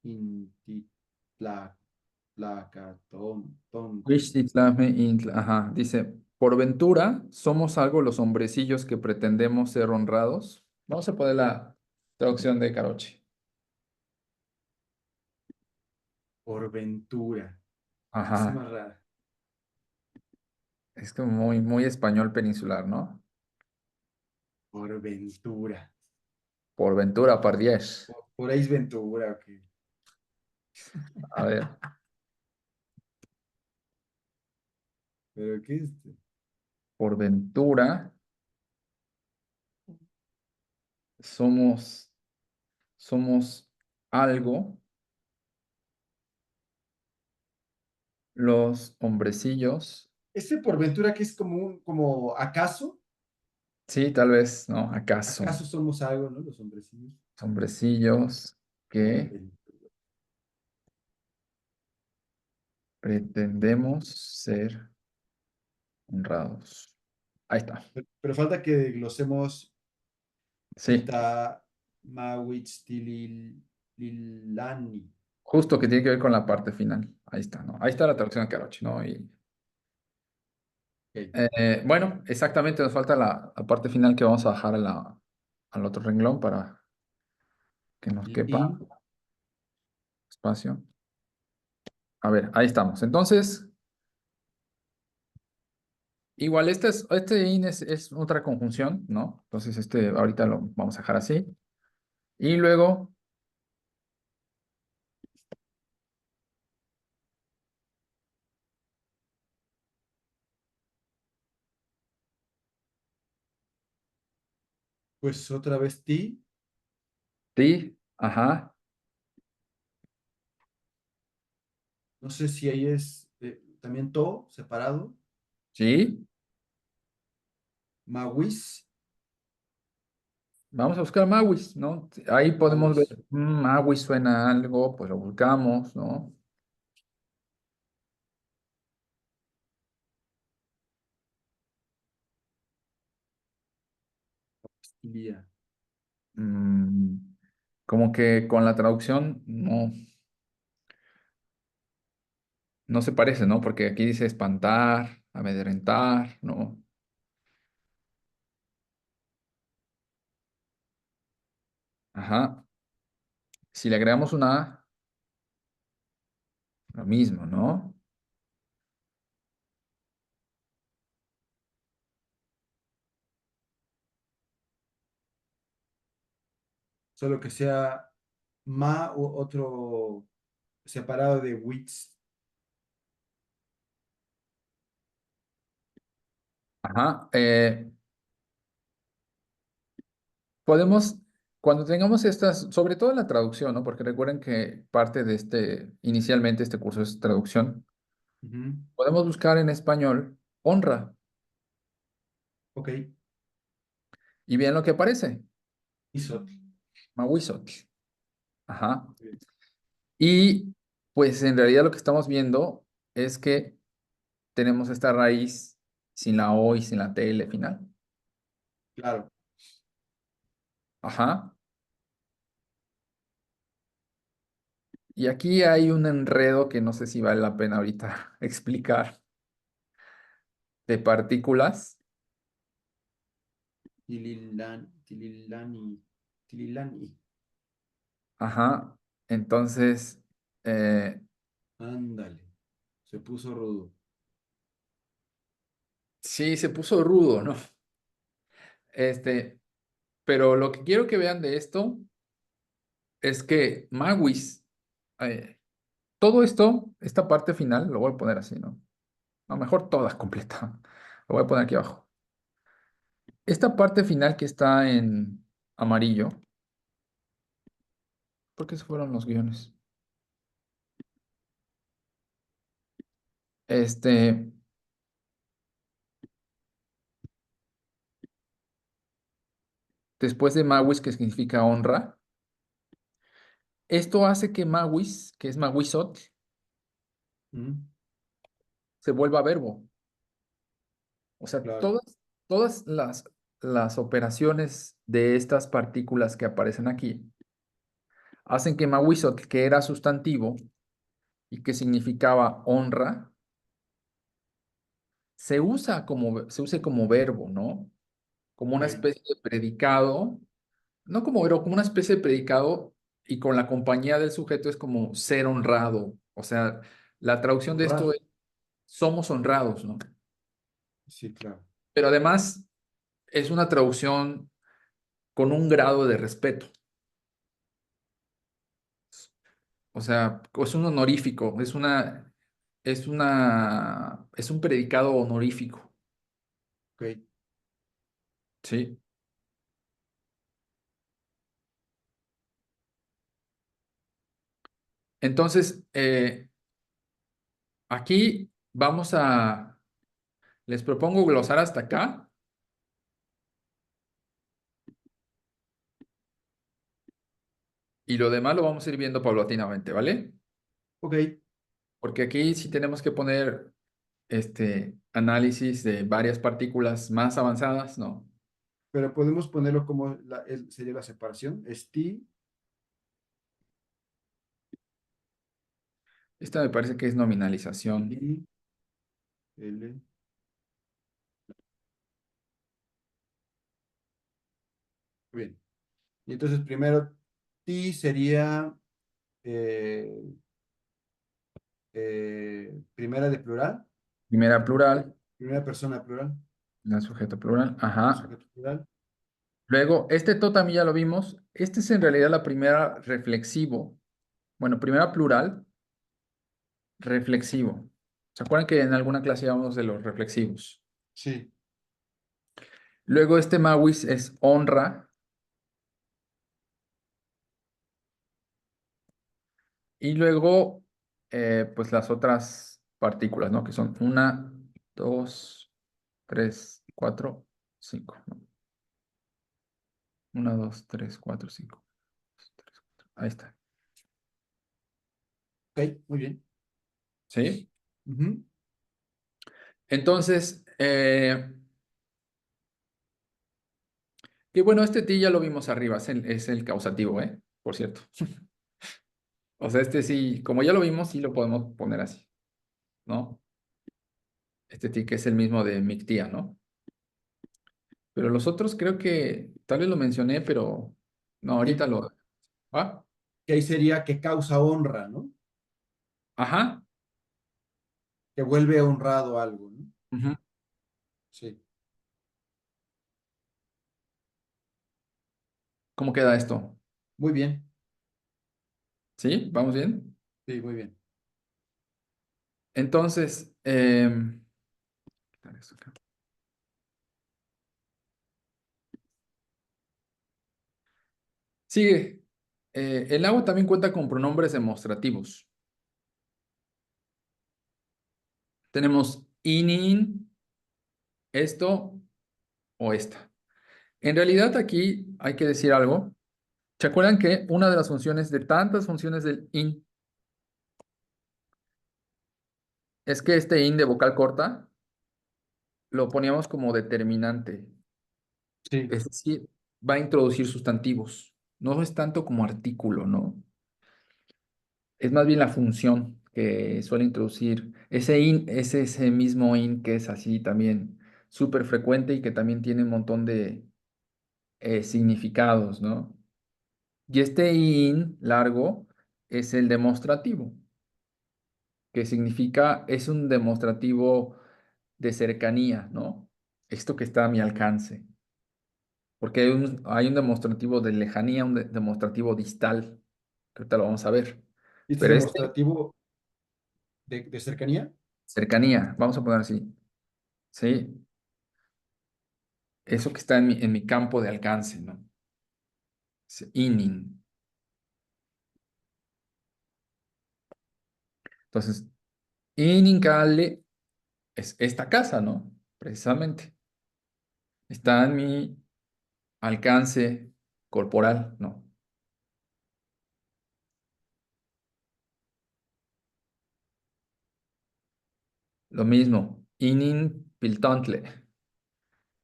Intitlacaton, tonto. Ixtitlame ajá, dice, por ventura somos algo los hombrecillos que pretendemos ser honrados. Vamos a poner la traducción de Carochi. Por ventura. Está Ajá, más rara. es como muy, muy español peninsular, ¿no? Por ventura. Por ventura, par 10. Por ahí es ventura, ok. A ver, Pero ¿qué es? por ventura somos, somos algo los hombrecillos. Este por ventura que es como como acaso. Sí, tal vez, ¿no? ¿Acaso? ¿Acaso somos algo, no? Los hombrecillos. Hombrecillos Por que ventura. pretendemos ser honrados. Ahí está. Pero falta que glosemos Sí, ita mawitstililani. justo que tiene que ver con la parte final. Ahí está, ¿no? Ahí está la traducción de Carochi, ¿no? Y Ok. bueno, exactamente, nos falta la parte final que vamos a bajar al otro renglón para que nos El quepa in. espacio. A ver, ahí estamos. Entonces, igual este in es otra conjunción, ¿no? Entonces, ahorita lo vamos a dejar así. Y luego, Pues otra vez ti. ti, ajá, No sé si ahí es también to, separado. sí. Mawis. Vamos a buscar Mawis, ¿no? Ahí podemos ver, Mawis. Mawis suena a algo, pues lo buscamos, ¿no? Stilia. Mm, como que con la traducción no se parece, ¿no? Porque aquí dice espantar, amedrentar, ¿no? Ajá. Si le agregamos una A, lo mismo, ¿no? Solo que sea ma u otro separado de wits. Ajá. Podemos, cuando tengamos estas, sobre todo la traducción, ¿no? Porque recuerden que parte de inicialmente este curso es traducción. Ujú. Podemos buscar en español honra Ok. y bien lo que aparece, Isot. mahuizotl. Ajá. Y pues en realidad lo que estamos viendo es que tenemos esta raíz sin la O y sin la TL final. Claro. Ajá. Y aquí hay un enredo que no sé si vale la pena ahorita explicar de partículas. Tililani, Tililani. Ajá. Entonces, eh, Ándale. Se puso rudo. sí, se puso rudo, ¿no? Pero lo que quiero que vean de esto es que Maguis, eh, todo esto, esta parte final, lo voy a poner así, ¿no? A lo mejor toda completa. Lo voy a poner aquí abajo. Esta parte final que está en amarillo, ¿por qué se fueron los guiones? Este, después de Maguis, que significa honra, esto hace que Maguis, que es Maguisot, Mm, se vuelva verbo. O sea, claro. todas las operaciones de estas partículas que aparecen aquí hacen que Mawisot, que era sustantivo y que significaba honra, se use como verbo, ¿no? Como una Ok. especie de predicado, no como verbo, como una especie de predicado y con la compañía del sujeto es como ser honrado. O sea, la traducción de esto Honrar. es somos honrados, ¿no? Sí, claro. Pero además es una traducción con un grado de respeto. O sea, es un honorífico, es un predicado honorífico, Ok. ¿sí? Entonces, aquí les propongo glosar hasta acá y lo demás lo vamos a ir viendo paulatinamente, ¿vale? Ok. Porque aquí sí tenemos que poner análisis de varias partículas más avanzadas, ¿no? Pero podemos ponerlo como sería la separación. Es T, Esta me parece que es nominalización. I, L. Bien. Y entonces primero T sería eh, primera de plural, Primera plural, primera persona plural, la sujeto plural, ajá. sujeto plural. Luego, este to también ya lo vimos. Este es en realidad la primera reflexivo. Bueno, primera plural, reflexivo. ¿Se acuerdan que en alguna clase hablamos de los reflexivos? Sí. Luego, este mawis es honra. Y luego, pues las otras partículas, ¿no? Que son una, dos, tres, cuatro, cinco, ¿no? Una, dos, tres, cuatro, cinco. Dos, tres, cuatro. Ahí está. Ok, muy bien. ¿Sí? Ujú. Entonces, que bueno, este ti ya lo vimos arriba, es el causativo, ¿eh? Por cierto. O sea, este sí, como ya lo vimos, sí lo podemos poner así, ¿no? Este ti que es el mismo de Mictía, ¿no? Pero los otros creo que tal vez lo mencioné, pero no, ahorita Sí, lo... ¿Ah? que ahí sería que causa honra, ¿no? Ajá. Que vuelve honrado algo, ¿no? Ujú. Sí, ¿Cómo queda esto? muy bien. ¿Sí? ¿Vamos bien? Sí, muy bien. Entonces, quitar esto acá. Sigue. El agua también cuenta con pronombres demostrativos. Tenemos inin, esto o esta. En realidad aquí hay que decir algo. ¿Se acuerdan que una de las funciones de tantas funciones del in es que este in de vocal corta lo poníamos como determinante? Sí, Es decir, va a introducir sustantivos. No es tanto como artículo, ¿no? Es más bien la función que suele introducir. Ese in es ese mismo in que es así también súper frecuente y que también tiene un montón de... significados, ¿no? Y este in largo es el demostrativo, que significa, es un demostrativo de cercanía, ¿no? Esto que está a mi alcance. Porque hay un demostrativo de lejanía, un demostrativo distal, que ahorita lo vamos a ver. ¿Y este es Pero este, demostrativo de cercanía? cercanía, vamos a poner así, ¿sí? Eso que está en mi campo de alcance, ¿no? Es inning. Entonces, iningale es esta casa, ¿no? Precisamente. Está en mi alcance corporal, ¿no? Lo mismo, inin piltontle.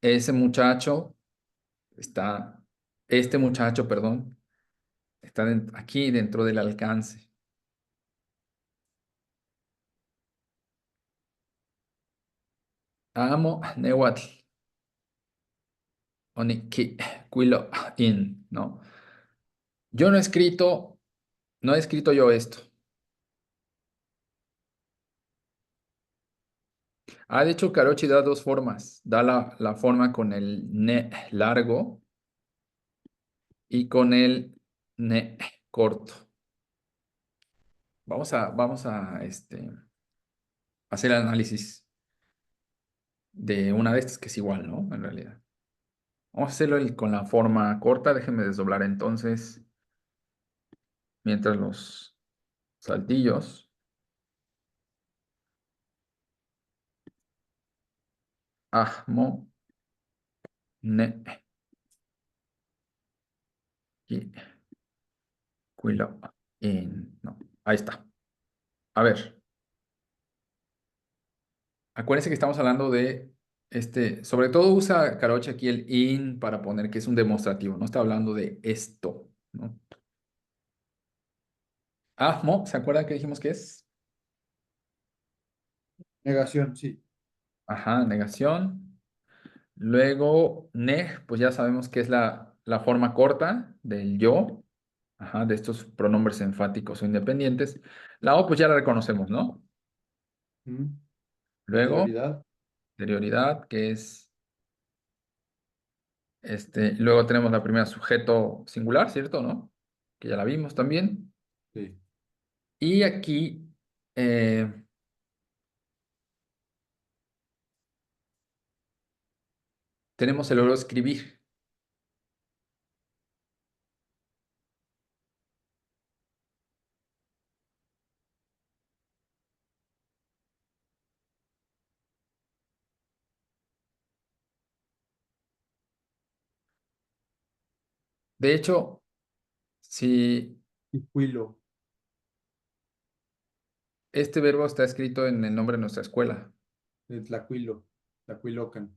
Ese muchacho está, este muchacho, perdón, está aquí dentro del alcance. Amo Nehuatl, Oniki, Quilo, In, ¿no? Yo no he escrito yo esto. De hecho, Carochi da dos formas. Da la forma con el ne largo y con el ne corto. Vamos a hacer el análisis de una de estas que es igual, ¿no? En realidad. Vamos a hacerlo con la forma corta. Déjenme desdoblar entonces mientras los saltillos. Ajmo, ne, y, quilo, in. No, ahí está. A ver, acuérdense que estamos hablando de sobre todo usa Caroche aquí el in para poner que es un demostrativo, no está hablando de esto, ¿no? Ajmo, ¿se acuerdan que dijimos que es? Negación, sí. Ajá, negación. Luego, ne, pues ya sabemos que es la forma corta del yo, ajá, de estos pronombres enfáticos o independientes. La o, pues ya la reconocemos, ¿no? Mm. Luego, Anterioridad, anterioridad, que es, luego tenemos la primera sujeto singular, ¿cierto? ¿No? Que ya la vimos también. sí. Y aquí tenemos el verbo escribir. De hecho, si Y cuilo, este verbo está escrito en el nombre de nuestra escuela, de tlacuilo, tlacuilocan.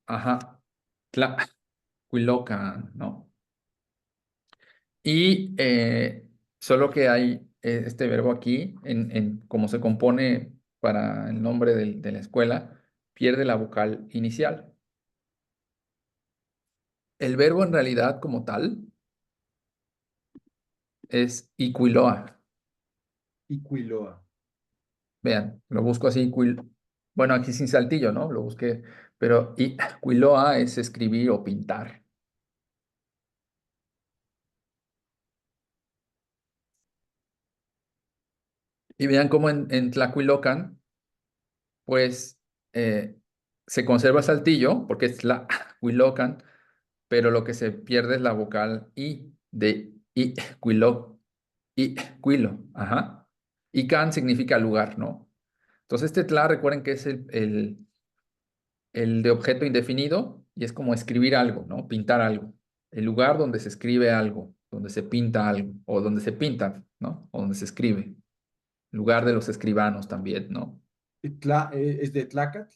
ajá, tlahuilocan, ¿no? Y solo que hay este verbo aquí, en cómo se compone para el nombre de la escuela, pierde la vocal inicial. El verbo en realidad como tal es iquiloa. Y cuiloa. Vean, lo busco así, bueno, aquí sin saltillo, ¿no? Lo busqué, pero iquiloa es escribir o pintar. Y vean cómo en Tlacuilocan, pues se conserva saltillo, porque es Tlacuilocan, pero lo que se pierde es la vocal I de Iquilo, Iquilo, ajá. Y can significa lugar, ¿no? Entonces este tla, recuerden que es el de objeto indefinido y es como escribir algo, ¿no? Pintar algo. El lugar donde se escribe algo, donde se pinta algo, o donde se pinta, ¿no? O donde se escribe. Lugar de los escribanos también, ¿no? Y es de tlacat,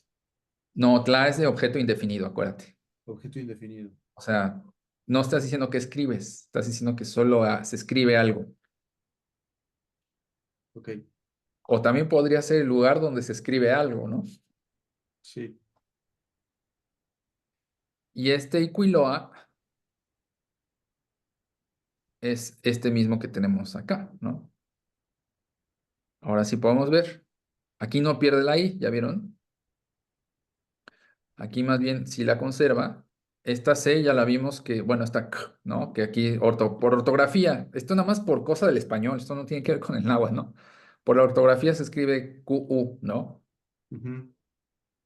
No, tla es de objeto indefinido, acuérdate. objeto indefinido. O sea, no estás diciendo que escribes, estás diciendo que solo se escribe algo. Ok, O también podría ser el lugar donde se escribe algo, ¿no? sí. Y este Iquiloa es este mismo que tenemos acá, ¿no? Ahora sí podemos ver. Aquí no pierde la I, ¿ya vieron? Aquí más bien sí la conserva. Esta C ya la vimos que, bueno, esta K, ¿no? Que aquí por ortografía, esto nada más por cosa del español, esto no tiene que ver con el náhuatl, ¿no? Por la ortografía se escribe QU, ¿no? Ujú.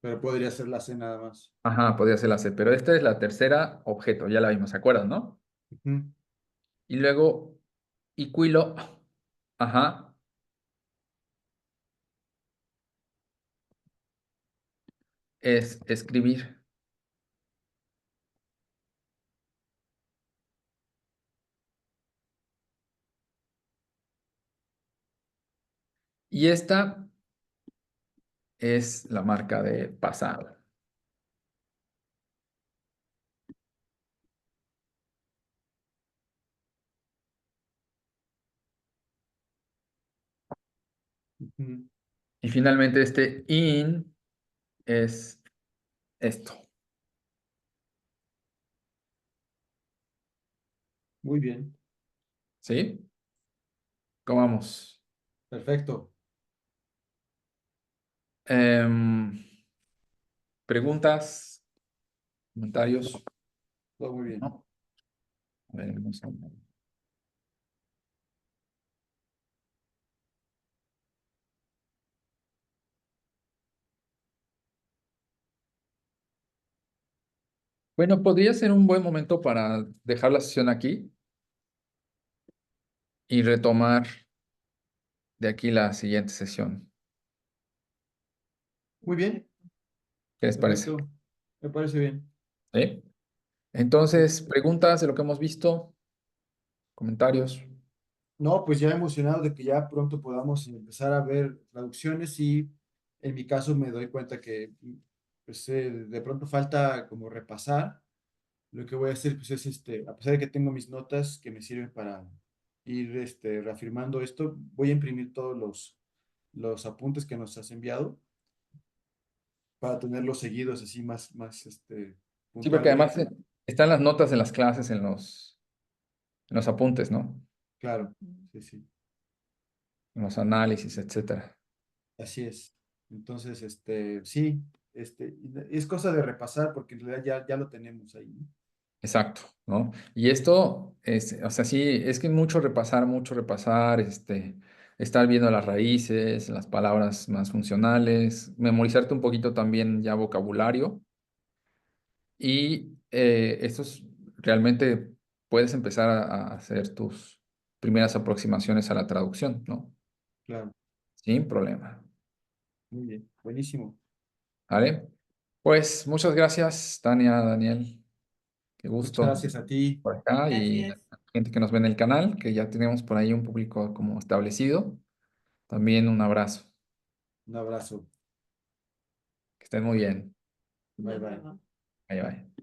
Pero podría ser la C nada más. Ajá, podría ser la C, pero esta es la tercera objeto, ya la vimos, ¿se acuerdan, no? Ujú. Y luego, Iquilo, ajá, es escribir. Y esta es la marca de pasado. Ujú. Y finalmente este in es esto, Muy bien. ¿sí? ¿Cómo vamos? Perfecto. Em, ¿Preguntas? ¿Comentarios? Todo muy bien. ¿No? A ver, vamos a ver. Bueno, podría ser un buen momento para dejar la sesión aquí y retomar de aquí la siguiente sesión. Muy bien. ¿Qué les parece? Perfecto. Me parece bien. ¿Sí? Entonces, preguntas de lo que hemos visto, comentarios. No, pues ya emocionado de que ya pronto podamos empezar a ver traducciones y en mi caso me doy cuenta que pues, de pronto falta como repasar. Lo que voy a hacer pues es a pesar de que tengo mis notas que me sirven para ir reafirmando esto, voy a imprimir todos los apuntes que nos has enviado para tenerlos seguidos así más Sí, porque además puntualmente. están las notas de las clases en los apuntes, ¿no? Claro, sí, sí. En los análisis, etcétera. Así es. Entonces, sí, es cosa de repasar porque en realidad ya lo tenemos ahí, ¿no? Exacto, ¿no? Y esto es, o sea, sí, es que mucho repasar, estar viendo las raíces, las palabras más funcionales, memorizarte un poquito también ya vocabulario y esto es realmente puedes empezar a hacer tus primeras aproximaciones a la traducción, ¿no? Claro, Sin problema, muy bien, buenísimo. ¿vale? Pues muchas gracias, Tania, Daniel, qué Muchas gusto gracias a ti. por acá y la Gracias. gente que nos ve en el canal, que ya tenemos por ahí un público como establecido. También un abrazo, Un abrazo. que estén muy bien. Bye Nos bye. vemos. Bye bye.